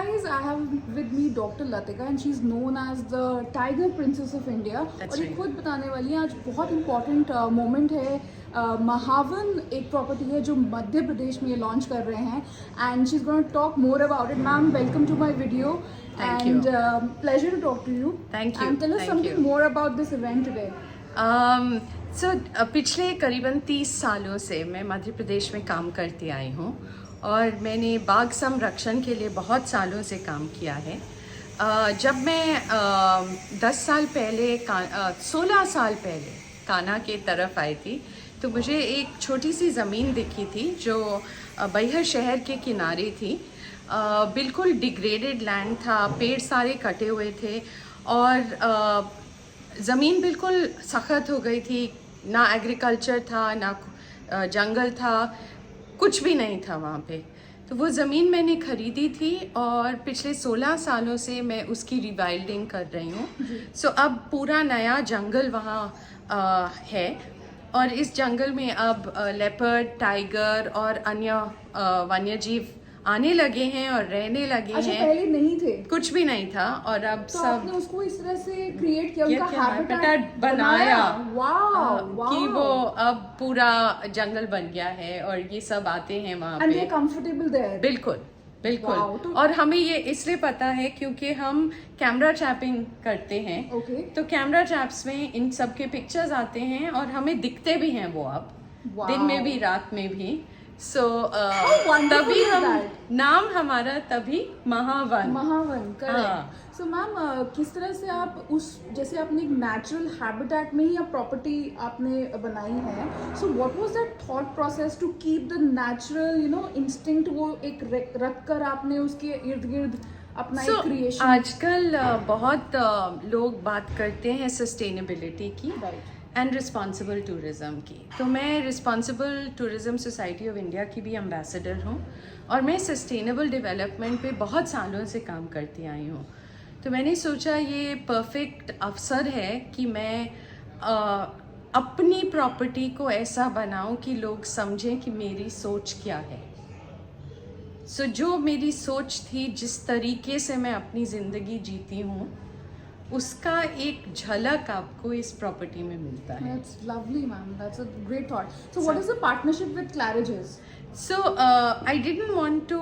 guys, I have with me Dr. Latika and she's known as the Tiger Princess of India. That's और ये right. खुद बताने वाली है आज बहुत important मोमेंट है. महावन एक प्रॉपर्टी है जो मध्य प्रदेश में ये लॉन्च कर रहे हैं and she's going to talk more about it. Ma'am, welcome to my video. Thank and you. Pleasure to talk to you. Thank you. And tell us Thank something you. more about this event today. पिछले करीबन 30 सालों से मैं मध्य प्रदेश में काम करती आई हूँ और मैंने बाघ संरक्षण के लिए बहुत सालों से काम किया है. जब मैं 10 साल पहले 16 साल पहले कान्हा के तरफ आई थी तो मुझे एक छोटी सी ज़मीन दिखी थी जो बैहर शहर के किनारे थी. बिल्कुल डिग्रेडेड लैंड था, पेड़ सारे कटे हुए थे और ज़मीन बिल्कुल सख्त हो गई थी. ना एग्रीकल्चर था, ना जंगल था, कुछ भी नहीं था वहाँ पे. तो वो ज़मीन मैंने ख़रीदी थी और पिछले 16 सालों से मैं उसकी रिवाइल्डिंग कर रही हूँ. सो अब पूरा नया जंगल वहाँ है और इस जंगल में अब लेपर्ड, टाइगर और अन्य वन्यजीव आने लगे हैं और रहने लगे अच्छा, हैं. पहले नहीं थे, कुछ भी नहीं था और अब तो सब आपने उसको इस तरह से क्रिएट किया, उनका हैबिटेट बनाया. वाव, कि वो अब पूरा जंगल बन गया है और ये सब आते हैं वहाँ एंड दे पे. Comfortable there. बिल्कुल बिल्कुल. Wow, तो- और हमें ये इसलिए पता है क्योंकि हम कैमरा ट्रैपिंग करते हैं. Okay. तो कैमरा ट्रैप्स में इन सब के पिक्चर्स आते हैं और हमें दिखते भी हैं वो अब. Wow. दिन में भी रात में भी. सो wonderful तभी is हम that? नाम हमारा तभी महावन. महावन, हाँ. करेक्ट. सो मैम, किस तरह से आप उस, जैसे आपने एक नेचुरल हैबिटेट में ही आप प्रॉपर्टी आपने बनाई है, so what was that thought process to keep the natural instinct वो एक रख कर आपने उसके इर्द गिर्द अपना एक क्रिएशन. आजकल बहुत लोग बात करते हैं सस्टेनेबिलिटी की एंड रिस्पॉन्सिबल टूरिज़्म की. तो मैं responsible tourism society of India की भी एम्बेसडर हूँ और मैं सस्टेनेबल डेवलपमेंट पे बहुत सालों से काम करती आई हूँ. तो मैंने सोचा ये परफेक्ट अवसर है कि मैं अपनी प्रॉपर्टी को ऐसा बनाऊँ कि लोग समझें कि मेरी सोच क्या है. सो जो मेरी सोच थी, जिस तरीके से मैं अपनी ज़िंदगी जीती हूँ, उसका एक झलक आपको इस प्रॉपर्टी में मिलता है. That's lovely, ma'am. That's a great thought. So what is the partnership with Claridge's? So I didn't want to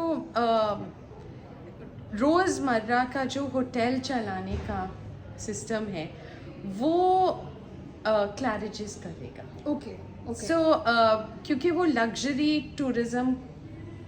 रोज़मर्रा का जो होटल चलाने का सिस्टम है वो क्लैरिजेस करेगा. Okay. Okay. So क्योंकि वो लग्जरी टूरिज़्म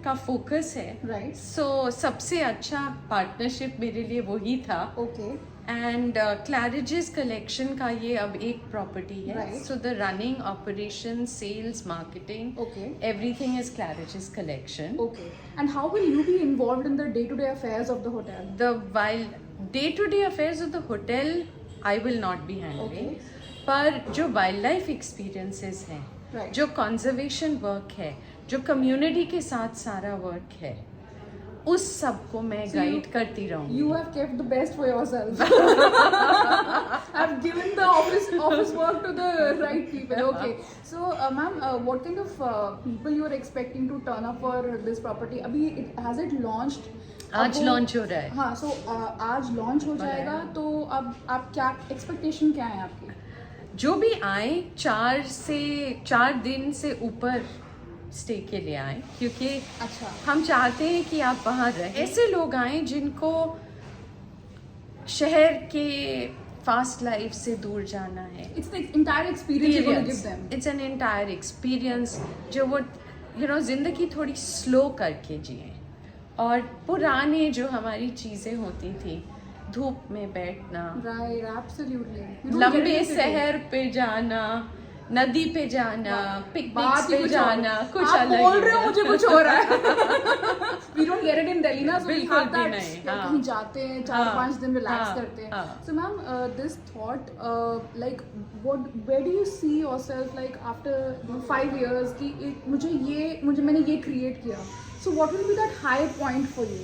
का फोकस है. Right. So सबसे अच्छा पार्टनरशिप मेरे लिए वही था. Okay. एंड क्लैरिजेस कलेक्शन का ये अब एक प्रॉपर्टी है. Right. So the running operation, sales, marketing, Okay. Everything is Claridge's collection. Okay. And how will you be involved in the day-to-day affairs of the hotel? The while day to day affairs of the hotel I will not be handling. Okay. पर जो wildlife experiences हैं, Right. जो conservation work है, जो community के साथ सारा work है, उस सब को मैं So गाइड करती रहूँगी. You have kept the best for yourself. I've given the office work to the right people. Okay. So, ma'am, what kind of people you are expecting to turn up for this property? अभी has it launched? आज अब वो- launch हो रहा है. हाँ. So आज launch हो जाएगा. है. तो अब आप क्या एक्सपेक्टेशन क्या है आपकी? जो भी आए 4 दिन से ऊपर स्टे के लिए आए, क्योंकि अच्छा. हम चाहते हैं कि आप वहाँ रहें. ऐसे लोग आए जिनको शहर के फास्ट लाइफ से दूर जाना है. It's the entire experience you're going to give them. It's an entire experience जो वो ज़िंदगी थोड़ी स्लो करके जिए. और पुराने जो हमारी चीज़ें होती थी, धूप में बैठना, Right. Absolutely. You don't get लंबे it today. शहर पे जाना, नदी पे जाना, पिकनिक बात ही पे कुछ जाना, और। कुछ आप अलग बोल ही रहे हो, है. मुझे कुछ हो रहा है. We don't get it in Delhi ना, so we बिल्कुल have भी that नहीं, कि हाँ. कहीं जाते हैं 4-5 दिन रिलैक्स हाँ, करते हैं. हाँ. So ma'am, this thought, like where do you see yourself like after 5 years कि मैंने ये क्रिएट किया. So what will be that high point for you?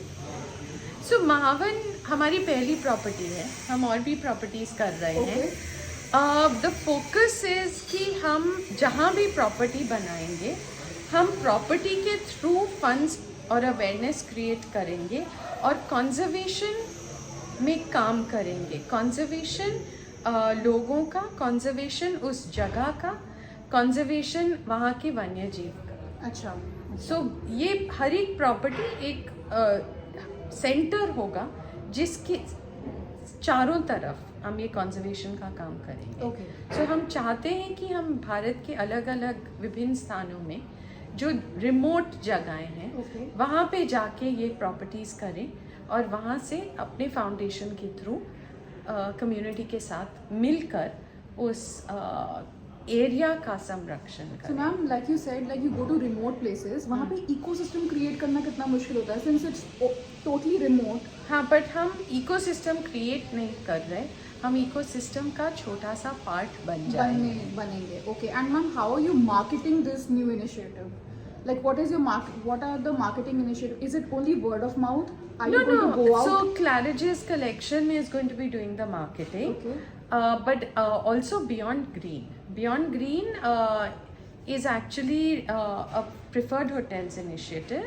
सो महावन हमारी पहली प्रॉपर्टी है. हम और भी प्रॉपर्टीज कर रहे हैं. द फोकस इज कि हम जहाँ भी प्रॉपर्टी बनाएंगे, हम प्रॉपर्टी के थ्रू फंड्स और अवेयरनेस क्रिएट करेंगे और कंजर्वेशन में काम करेंगे. कंजर्वेशन लोगों का, कंजर्वेशन उस जगह का, कंजर्वेशन वहाँ के वन्य जीव का. अच्छा. सो ये हर एक प्रॉपर्टी एक सेंटर होगा जिसके चारों तरफ हम ये कंजर्वेशन का काम करेंगे. ओके. सो हम चाहते हैं कि हम भारत के अलग अलग विभिन्न स्थानों में जो रिमोट जगहें हैं Okay. वहाँ पे जाके ये प्रॉपर्टीज़ करें और वहाँ से अपने फाउंडेशन के थ्रू कम्युनिटी के साथ मिलकर उस एरिया का संरक्षण So करें. ma'am, like you said, like you go to remote places, वहाँ पे ecosystem create करना कितना मुश्किल होता है since it's totally remote. हाँ, बट हम इकोसिस्टम क्रिएट नहीं कर रहे, हम इकोसिस्टम का छोटा सा पार्ट बन जाएंगे. बनेंगे. Okay. And ma'am, how are you marketing this new initiative? Like what is your what are the marketing initiative? Is it only word of mouth? Are you going to go out? So Claridge's collection is going to be doing the marketing. Okay. But also Beyond Green. Beyond Green is actually a preferred hotels initiative.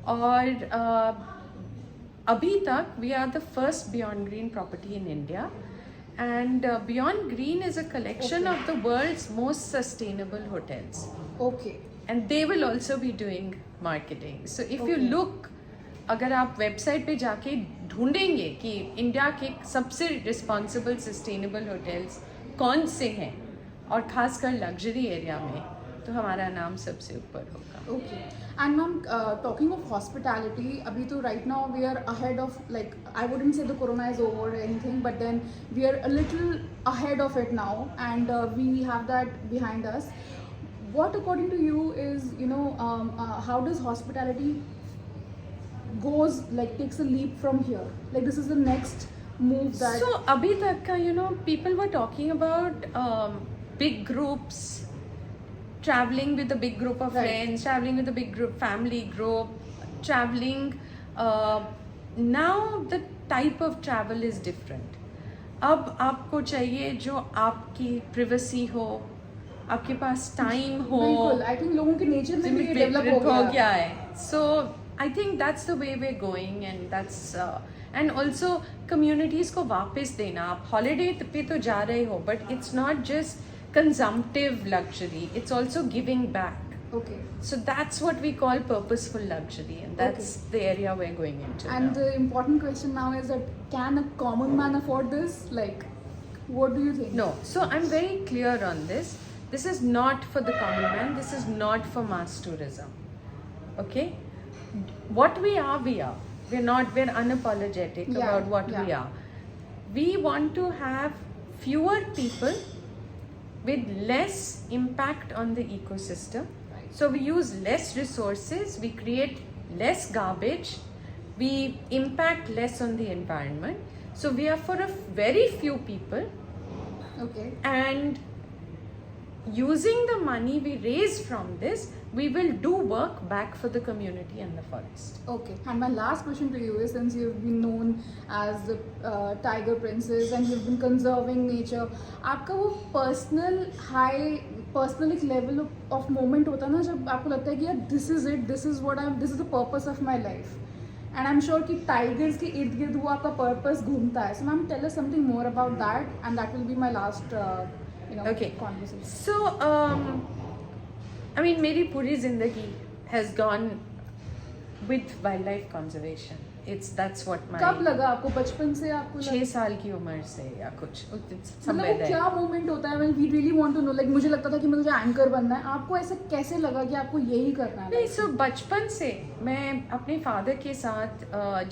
और अभी तक we are the first Beyond Green property in India. And Beyond Green is a collection Okay. of the world's most sustainable hotels. Okay. And they will also be doing marketing. So if you Okay. look, अगर आप website पे जाके ढूंढेंगे कि India के सबसे responsible sustainable hotels कौन से हैं और खासकर लग्जरी एरिया में, तो हमारा नाम सबसे ऊपर होगा. Okay. And ma'am, talking of hospitality, abhi to right now we are ahead of, like, I wouldn't say the corona is over or anything, but then we are a little ahead of it now, and we have that behind us. What according to you is, how does hospitality takes a leap from here? Like this is the next move that. So अभी तक का people were talking about big groups, traveling with a big group of Right. friends, traveling with a big group, family group, traveling. Now the type of travel is different. अब आपको चाहिए जो आपकी privacy हो, आपके पास time हो. बिल्कुल. I think लोगों के nature में भी ये develop हो गया है. So I think that's the way we're going, and that's and also communities को वापस देना. आप holiday पे तो जा रहे हो, but it's not just consumptive luxury, it's also giving back. Okay. So that's what we call purposeful luxury, and that's the area we're going into And now. the important question now is that can a common man afford this? Like, what do you think? No, so I'm very clear on this. This is not for the common man, this is not for mass tourism. Okay? What we are, we are. We're unapologetic Yeah, about what we yeah. are. We want to have fewer people with less impact on the ecosystem. Right. So we use less resources, we create less garbage, we impact less on the environment. So we are for a very few people, Okay. and using the money we raise from this, we will do work back for the community and the forest. Okay. And my last question to you is, since you've been known as the tiger princess and you've been conserving nature, आपका वो personal high, personal एक level of moment होता है ना जब आपको लगता है कि यार this is it, this is the purpose of my life. And I'm sure कि tigers के इर्द गिर्द वो आपका purpose घूमता है. So ma'am, tell us something more about that, and that will be my last Okay. conversation. So, I mean, मेरी पूरी जिंदगी has gone with wildlife conservation. That's what my कब लगा आपको, बचपन से आपको 6 साल की उम्र से या कुछ मतलब समय वो क्या मोमेंट होता है when we really want to know, like मुझे लगता था कि मुझे एंकर बनना है, आपको ऐसे कैसे लगा कि आपको यही करना है? नहीं, सो बचपन से मैं अपने फादर के साथ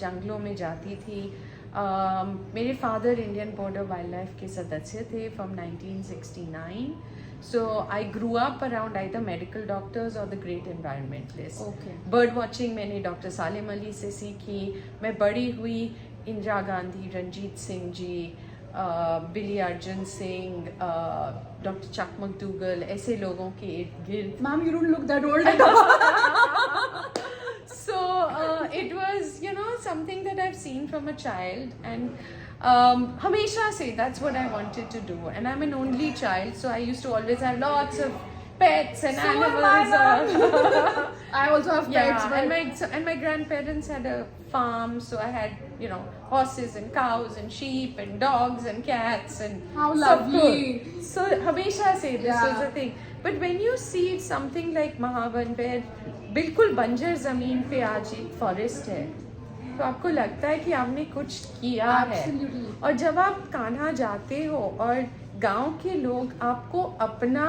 जंगलों में जाती थी. मेरे father Indian border wild life के सदस्य थे from 1969. So I grew up around either medical doctors or the great environmentalists. Okay. Bird watching मैंने डॉक्टर सालिम अली से सीखी. मैं बड़ी हुई इंदिरा गांधी, रंजीत सिंह जी, बिली अर्जुन सिंह, डॉक्टर चक मकदूगल, ऐसे लोगों के इर्द गिर्द. Ma'am, you don't look that old. So it was something that I've seen from a child, and हमेशा से that's what I wanted to do. And I'm an only child, so I used to always have lots of pets and So am animals. I, I also have Yeah, pets, but and my grandparents had a farm, so I had, you know, horses and cows and sheep and dogs and cats and How सब lovely. कुछ. So हमेशा से this Yeah. was the thing. But when you see something like Mahavan where बिल्कुल बंजर जमीन पे आज एक फॉरेस्ट है, तो आपको लगता है कि आपने कुछ किया Absolutely. है. और जब आप कान्हा जाते हो और गांव के लोग आपको अपना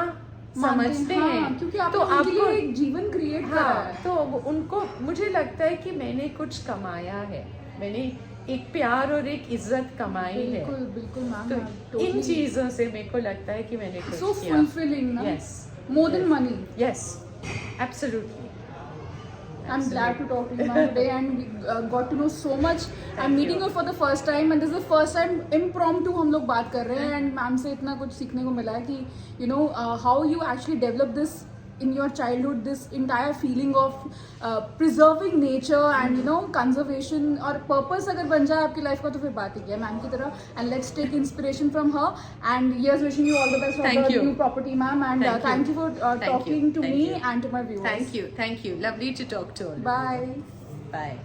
समझते हाँ, हैं, क्योंकि तो आपने उनके आपको लिए एक जीवन क्रिएट करा हाँ, है. तो उनको मुझे लगता है कि मैंने कुछ कमाया है, मैंने एक प्यार और एक इज्जत कमाई है. बिल्कुल बिल्कुल मैम. तो इन चीजों से मेरे को लगता है कि मैंने कुछ so किया. fulfilling, na? Yes. More than money. Yes, absolutely. I'm glad to talk to you ma'am today and we got to know so much. I'm meeting you for the first time and this is the first time impromptu हम लोग बात कर रहे हैं and ma'am से इतना कुछ सीखने को मिला है कि you know how you actually develop this in your childhood, this entire feeling of preserving nature and you know conservation और purpose अगर बन जाए आपकी life का तो फिर बात ही क्या है मैम की तरह. And let's take inspiration from her and yes, wishing you all the best for Thank the you. new property ma'am and thank you for Thank you. talking to Thank me you. and to my viewers. Thank you. Lovely to talk to all. Bye. Bye.